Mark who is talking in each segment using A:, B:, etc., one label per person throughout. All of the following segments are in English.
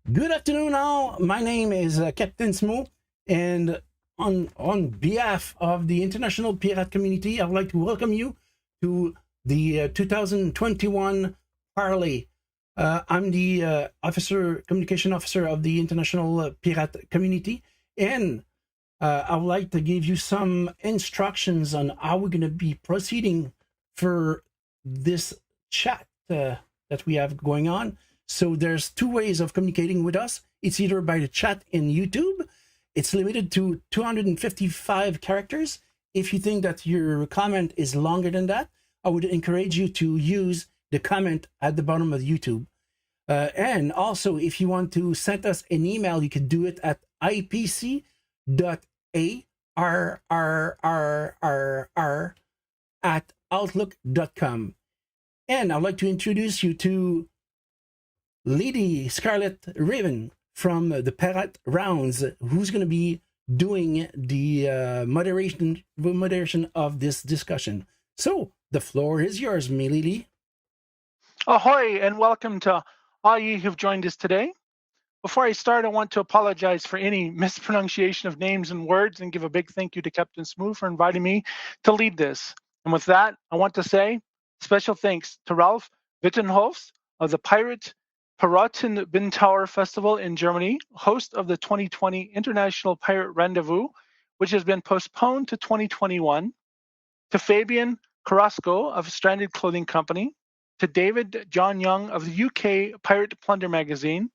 A: Good afternoon, all. My name is Captain Smo, and on behalf of the international pirate community, I would like to welcome you to the 2021 Parley. I'm the communication officer of the international pirate community, and I would like to give you some instructions on how we're going to be proceeding for this chat that we have going on. So there's two ways of communicating with us. It's either by the chat in YouTube. It's limited to 255 characters. If you think that your comment is longer than that, I would encourage you to use the comment at the bottom of YouTube. And also, if you want to send us an email, you can do it at ipc.arrrr@outlook.com. And I'd like to introduce you to Lady Scarlet Raven from the Pirate Rounds, who's going to be doing the moderation of this discussion. So the floor is yours, Millie.
B: Ahoy, and welcome to all you who've joined us today. Before I start, I want to apologize for any mispronunciation of names and words and give a big thank you to Captain Smooth for inviting me to lead this. And with that, I want to say special thanks to Ralph Wittenholz of the Pyrate Festival in Germany, host of the 2020 International Pirate Rendezvous, which has been postponed to 2021, to Fabian Carrasco of Stranded Clothing Company, to David John Young of the UK Pirate Plunder magazine.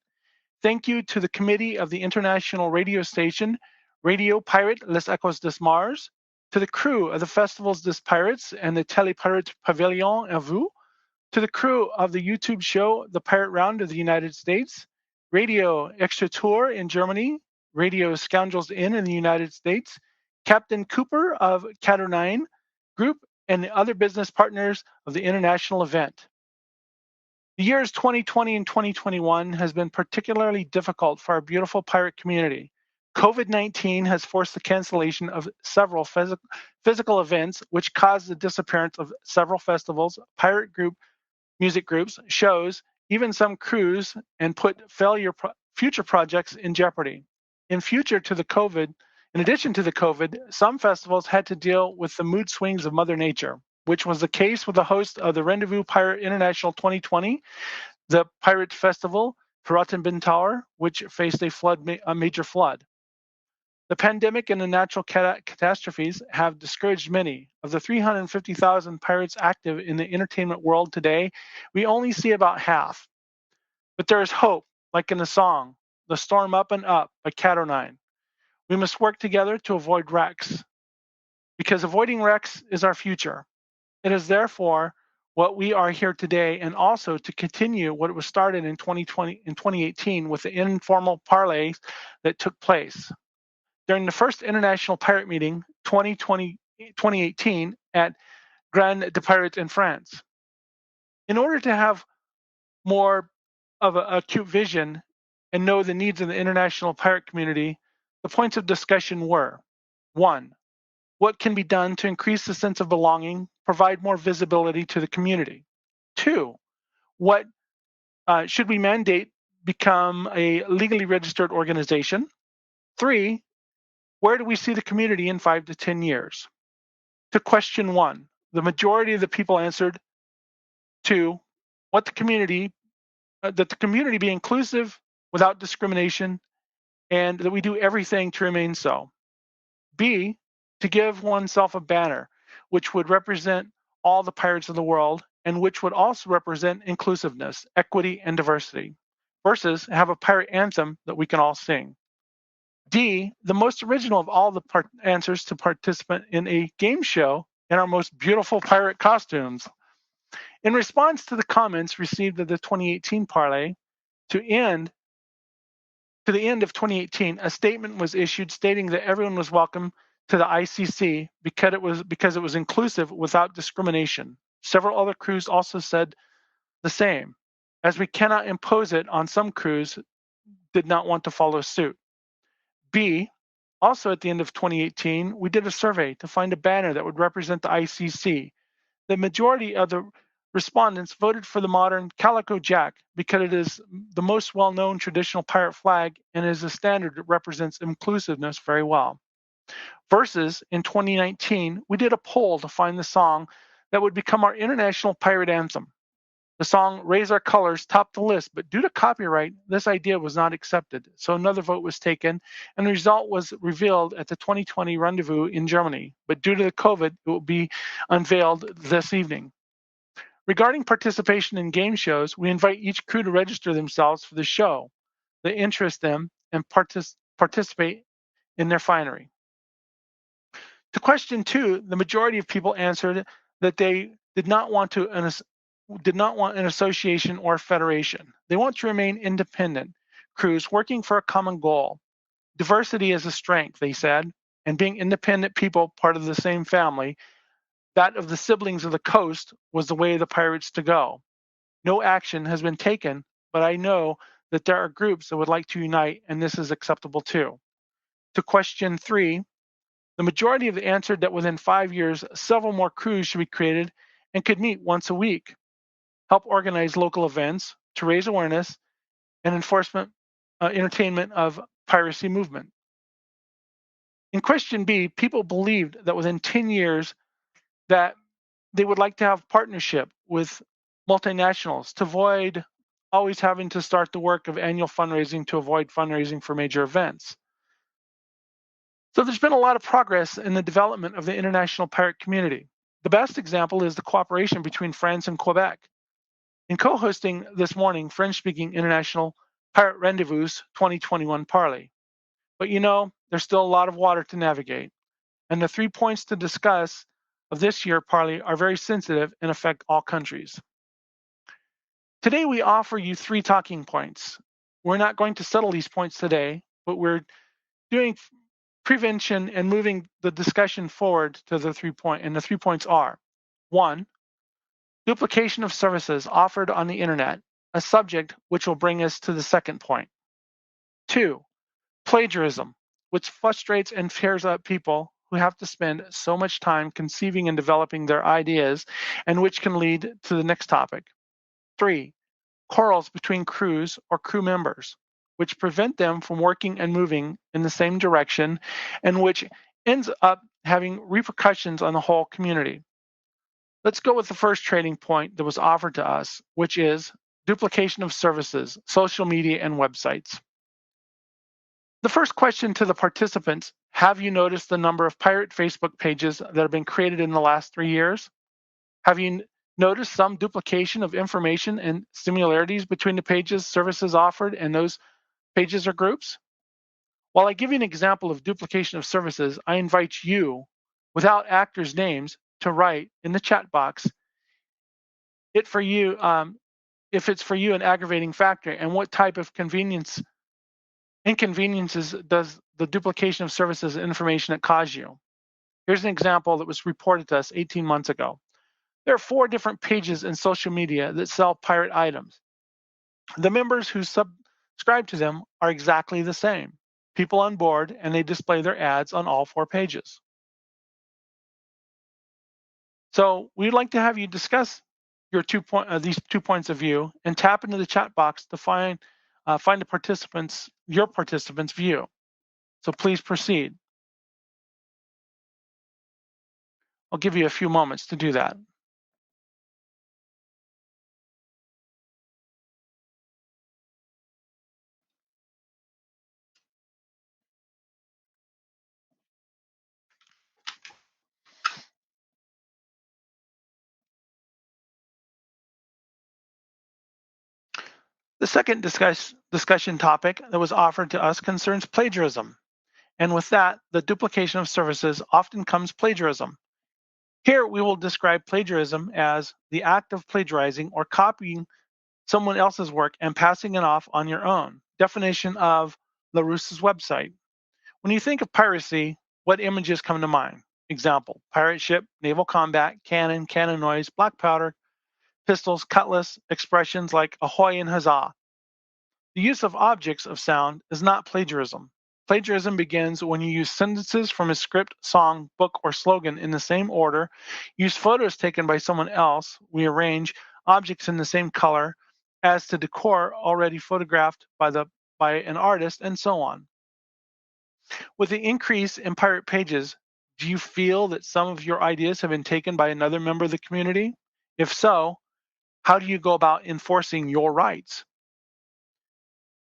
B: Thank you to the committee of the international radio station, Radio Pirate Les Echos des Mars, to the crew of the festivals des Pirates and the Télépirate Pavilion à Vous, to the crew of the YouTube show The Pirate Round of the United States, Radio Extra Tour in Germany, Radio Scoundrels Inn in the United States, Captain Cooper of Cat09 Group, and the other business partners of the international event. The years 2020 and 2021 has been particularly difficult for our beautiful pirate community. COVID-19 has forced the cancellation of several physical events, which caused the disappearance of several festivals, pirate music groups, shows, even some crews, and put future projects in jeopardy. In addition to the COVID, some festivals had to deal with the mood swings of Mother Nature, which was the case with the host of the Rendezvous Pirate International 2020, the Pirate Festival, Piraten Bin Tower, which faced a major flood. The pandemic and the natural catastrophes have discouraged many. Of the 350,000 pirates active in the entertainment world today, we only see about half. But there is hope, like in the song, The Storm Up and Up by Cat09. We must work together to avoid wrecks, because avoiding wrecks is our future. It is therefore what we are here today, and also to continue what was started in 2018 with the informal parlays that took place. During the first International Pirate Meeting 2018 at Grand de Pirate in France. In order to have more of an acute vision and know the needs of the international pirate community, the points of discussion were: 1. What can be done to increase the sense of belonging, provide more visibility to the community? 2. What should we mandate become a legally registered organization? 3. Where do we see the community in 5 to 10 years? To question 1, the majority of the people answered 2, that the community be inclusive without discrimination, and that we do everything to remain so. B, to give oneself a banner, which would represent all the pirates of the world, and which would also represent inclusiveness, equity, and diversity, versus have a pirate anthem that we can all sing. D, the most original of all the answers, to participate in a game show in our most beautiful pirate costumes. In response to the comments received at the 2018 parlay, to the end of 2018, a statement was issued stating that everyone was welcome to the ICC because it was inclusive without discrimination. Several other crews also said the same, as we cannot impose it on some crews did not want to follow suit. B, also at the end of 2018, we did a survey to find a banner that would represent the ICC. The majority of the Respondents voted for the modern Calico Jack because it is the most well-known traditional pirate flag and is a standard that represents inclusiveness very well. Versus, in 2019, we did a poll to find the song that would become our international pirate anthem. The song Raise Our Colors topped the list, but due to copyright, this idea was not accepted. So another vote was taken, and the result was revealed at the 2020 rendezvous in Germany. But due to the COVID, it will be unveiled this evening. Regarding participation in game shows, we invite each crew to register themselves for the show that interests them and participate in their finery. To question 2, the majority of people answered that they did not want an association or federation. They want to remain independent crews working for a common goal. Diversity is a strength, they said, and being independent people, part of the same family, that of the siblings of the coast, was the way of the pirates to go. No action has been taken, but I know that there are groups that would like to unite, and this is acceptable too. To question 3, the majority of answered that within 5 years, several more crews should be created and could meet once a week, help organize local events to raise awareness and entertainment of piracy movement. In question B, people believed that within 10 years that they would like to have partnership with multinationals to avoid always having to start the work of annual fundraising to avoid fundraising for major events. So there's been a lot of progress in the development of the international pirate community. The best example is the cooperation between France and Quebec. In co-hosting this morning, French-speaking International Pirate Rendezvous 2021 Parley. But you know, there's still a lot of water to navigate. And the 3 points to discuss of this year Parley are very sensitive and affect all countries. Today we offer you 3 talking points. We're not going to settle these points today, but we're doing prevention and moving the discussion forward to the 3 points. And the 3 points are: 1, duplication of services offered on the internet, a subject which will bring us to the 2nd point. 2, plagiarism, which frustrates and tears up people who have to spend so much time conceiving and developing their ideas, and which can lead to the next topic. 3, quarrels between crews or crew members, which prevent them from working and moving in the same direction, and which ends up having repercussions on the whole community. Let's go with the first trading point that was offered to us, which is duplication of services, social media, and websites. The first question to the participants: have you noticed the number of pirate Facebook pages that have been created in the last 3 years? Have you noticed some duplication of information and similarities between the pages, services offered, and those pages or groups? While I give you an example of duplication of services, I invite you, without actors' names, to write in the chat box if it's for you an aggravating factor, and what type of inconveniences does the duplication of services and information that cause you. Here's an example that was reported to us 18 months ago. There are 4 different pages in social media that sell pirate items. The members who subscribe to them are exactly the same people on board, and they display their ads on all 4 pages. So we'd like to have you discuss your these 2 points of view and tap into the chat box to find your participants' view. So please proceed. I'll give you a few moments to do that. The second discussion topic that was offered to us concerns plagiarism. And with that, the duplication of services often comes plagiarism. Here we will describe plagiarism as the act of plagiarizing or copying someone else's work and passing it off on your own. Definition of LaRousse's website. When you think of piracy, what images come to mind? Example: pirate ship, naval combat, cannon, cannon noise, black powder, pistols, cutlass, expressions like ahoy and huzzah. The use of objects of sound is not plagiarism. Plagiarism begins when you use sentences from a script, song, book, or slogan in the same order, use photos taken by someone else, rearrange objects in the same color as to decor already photographed by an artist, and so on. With the increase in pirate pages, do you feel that some of your ideas have been taken by another member of the community? If so, how do you go about enforcing your rights?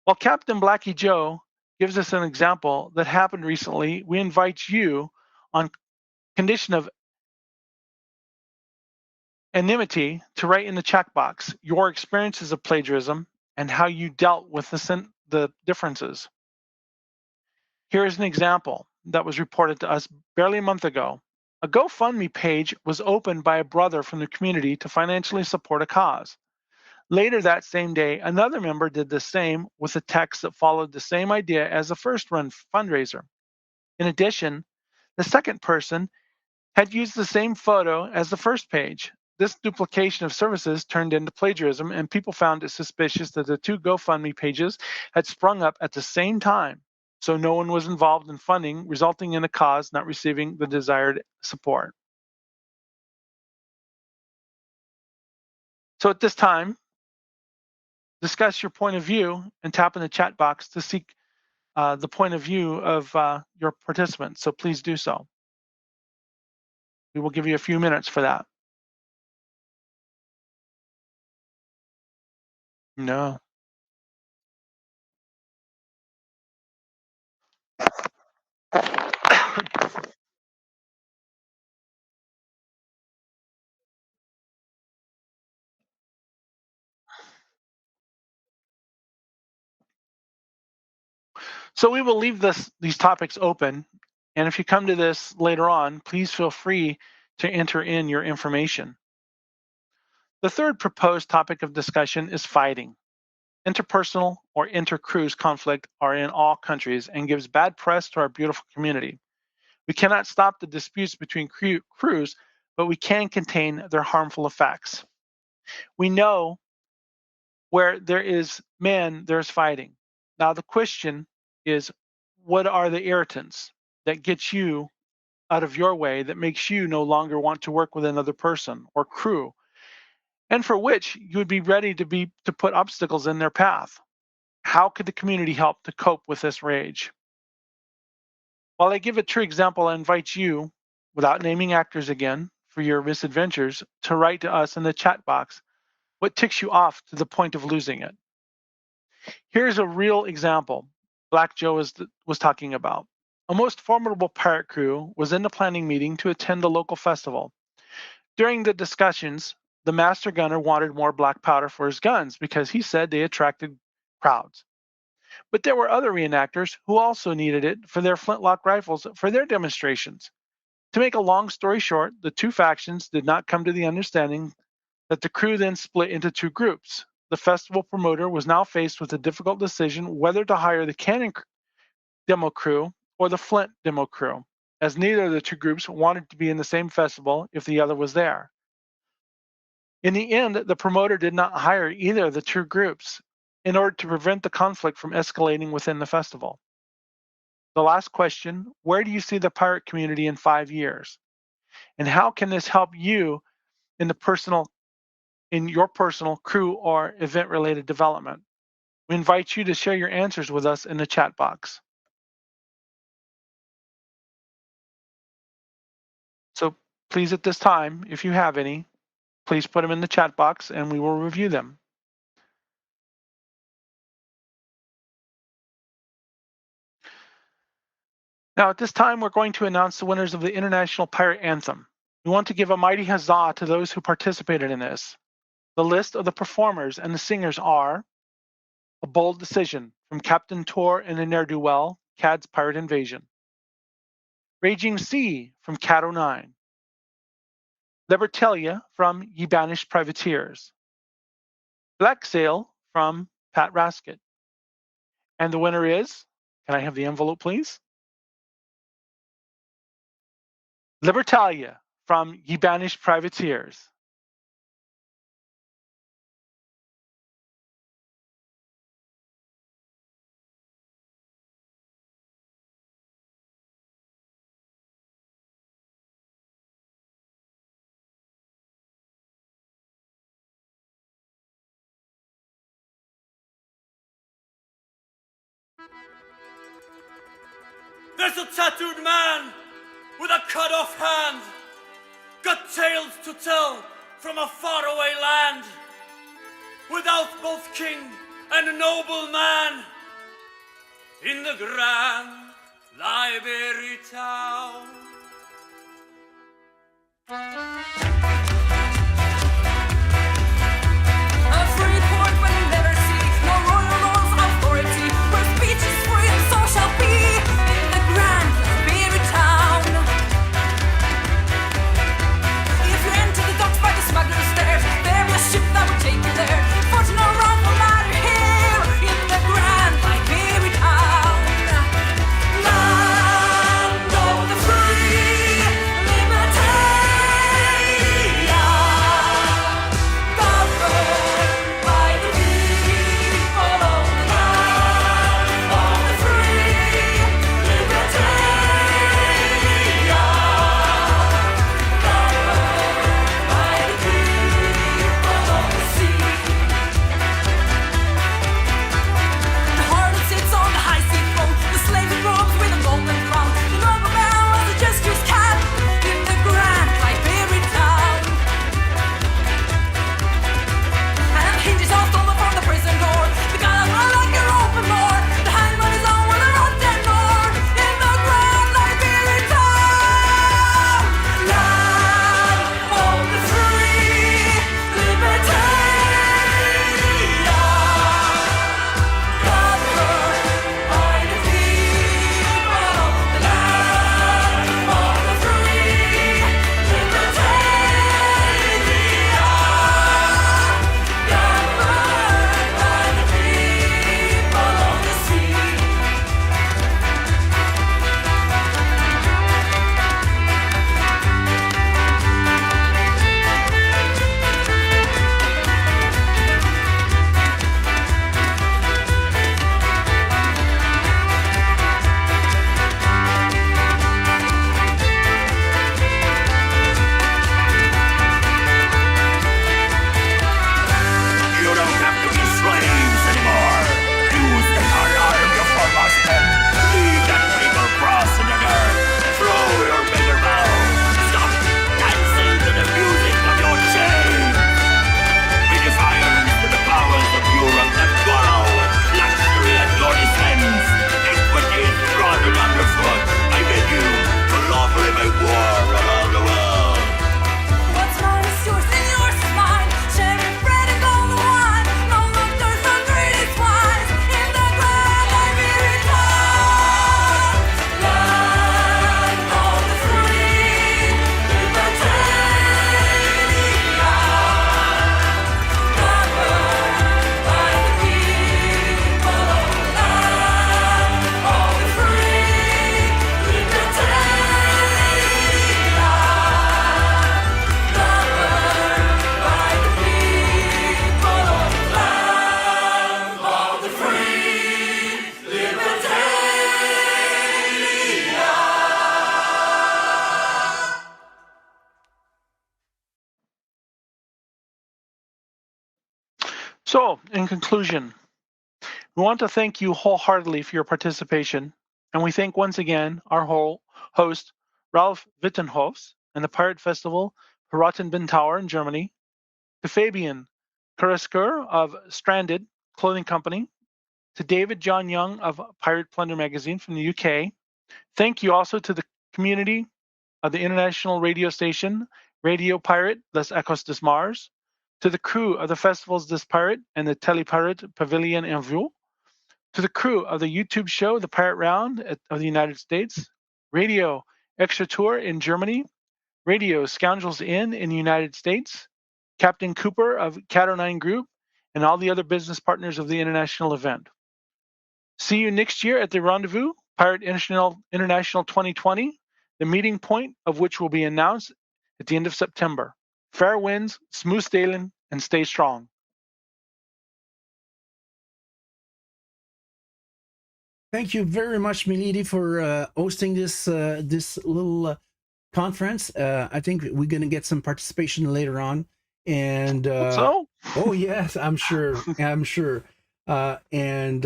B: While Captain Blackie Joe gives us an example that happened recently, we invite you, on condition of anonymity, to write in the chat box your experiences of plagiarism and how you dealt with the differences. Here is an example that was reported to us barely a month ago. A GoFundMe page was opened by a brother from the community to financially support a cause. Later that same day, another member did the same with a text that followed the same idea as the first run fundraiser. In addition, the second person had used the same photo as the first page. This duplication of services turned into plagiarism, and people found it suspicious that the two GoFundMe pages had sprung up at the same time, so no one was involved in funding, resulting in a cause not receiving the desired support. So at this time, discuss your point of view and tap in the chat box to seek the point of view of your participants. So please do so. We will give you a few minutes for that. No. So we will leave these topics open. And if you come to this later on, please feel free to enter in your information. The third proposed topic of discussion is fighting. Interpersonal or inter-crews conflict are in all countries and gives bad press to our beautiful community. We cannot stop the disputes between crews, but we can contain their harmful effects. We know where there is men, there's fighting. Now the question is, what are the irritants that get you out of your way, that makes you no longer want to work with another person or crew, and for which you would be ready to put obstacles in their path? How could the community help to cope with this rage? While I give a true example, I invite you, without naming actors again, for your misadventures, to write to us in the chat box what ticks you off to the point of losing it. Here's a real example Black Joe was talking about. A most formidable pirate crew was in the planning meeting to attend a local festival. During the discussions, the master gunner wanted more black powder for his guns because he said they attracted crowds. But there were other reenactors who also needed it for their flintlock rifles for their demonstrations. To make a long story short, the two factions did not come to the understanding that the crew then split into two groups. The festival promoter was now faced with a difficult decision whether to hire the Cannon demo crew or the Flint demo crew, as neither of the two groups wanted to be in the same festival if the other was there. In the end, the promoter did not hire either of the two groups in order to prevent the conflict from escalating within the festival. The last question, where do you see the pirate community in 5 years? And how can this help you in your personal crew or event-related development? We invite you to share your answers with us in the chat box. So please, at this time, if you have any, please put them in the chat box and we will review them. Now, at this time, we're going to announce the winners of the International Pirate Anthem. We want to give a mighty huzzah to those who participated in this. The list of the performers and the singers are A Bold Decision from Captain Tor and the Ne'er-Do-Well, Cad's Pirate Invasion. Raging Sea from Cat 09. Libertalia from Ye Banished Privateers. Black Sail from Pat Rasket. And the winner is, can I have the envelope, please? Libertalia from Ye Banished Privateers.
C: There's a tattooed man with a cut-off hand, got tales to tell from a faraway land, without both king and noble man, in the grand library town.
D: A free port when you never see no royal lord's authority, where speech is free and so shall be in the grand library town. If you enter the docks by the smuggler's stairs, there be a ship that will take you there. Fortune or wrong will matter here in the grand library town. Land of the free, liberty, governed by the people of the land of the free, liberty, governed by the people of the sea. The harlot sits on the high seat throne, the slave in robes with a golden crown, the noble man was a jester's cat in the grand library town. And hinges all stolen from the prison door, the gallows run like an open door, the hangman is on with a rotten door in the grand library town. Land of the free, liberty, governed by the people of the land of the free, liberty, governed by the people of the sea.
C: You don't have to be slaves anymore. Use the hard arm your foremost men. Leave that paper cross in the dirt. Throw your bigger bow. Stop dancing to the music of your chain. Be defiant to the powers of Europe that borrow luxury at your expense. Equity is trodden underfoot. I bid you to lawfully make war around the world.
D: What's mine is yours and yours is mine. Sharing bread and golden wine. No look thirst on greedy swines in the grand library town. Land of the free, liberty, governed by the people of the land of the free, liberty,
B: So, in conclusion, we want to thank you wholeheartedly for your participation, and we thank once again our host, Ralph Wittenhofs, and the Pirate Festival, Piratenbindtower in Germany, to Fabian Karasker of Stranded Clothing Company, to David John Young of Pirate Plunder Magazine from the UK. Thank you also to the community of the international radio station, Radio Pirate, Les Echos des Mars, to the crew of the festivals Des Pirate and the Telepirate Pavilion en Vue, to the crew of the YouTube show The Pirate Round of the United States, Radio Extra Tour in Germany, Radio Scoundrels in the United States, Captain Cooper of Cat09 Group, and all the other business partners of the international event. See you next year at the Rendezvous, Pirate International 2020, the meeting point of which will be announced at the end of September. Fair winds, smooth sailing, and stay strong.
A: Thank you very much, Milady, for hosting this little conference. I think we're going to get some participation later on. And
B: So?
A: oh yes, I'm sure. I'm sure. And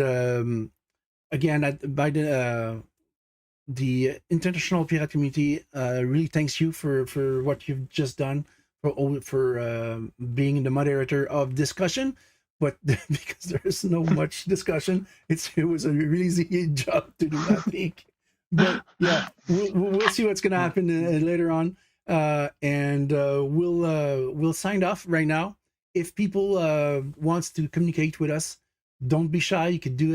A: again, by the international pirate community really thanks you for what you've just done, for being the moderator of discussion. But because there's no much discussion, it was a really easy job to do, I think. But yeah, we'll see what's gonna happen later on, and we'll sign off right now. If people wants to communicate with us, don't be shy. You could do it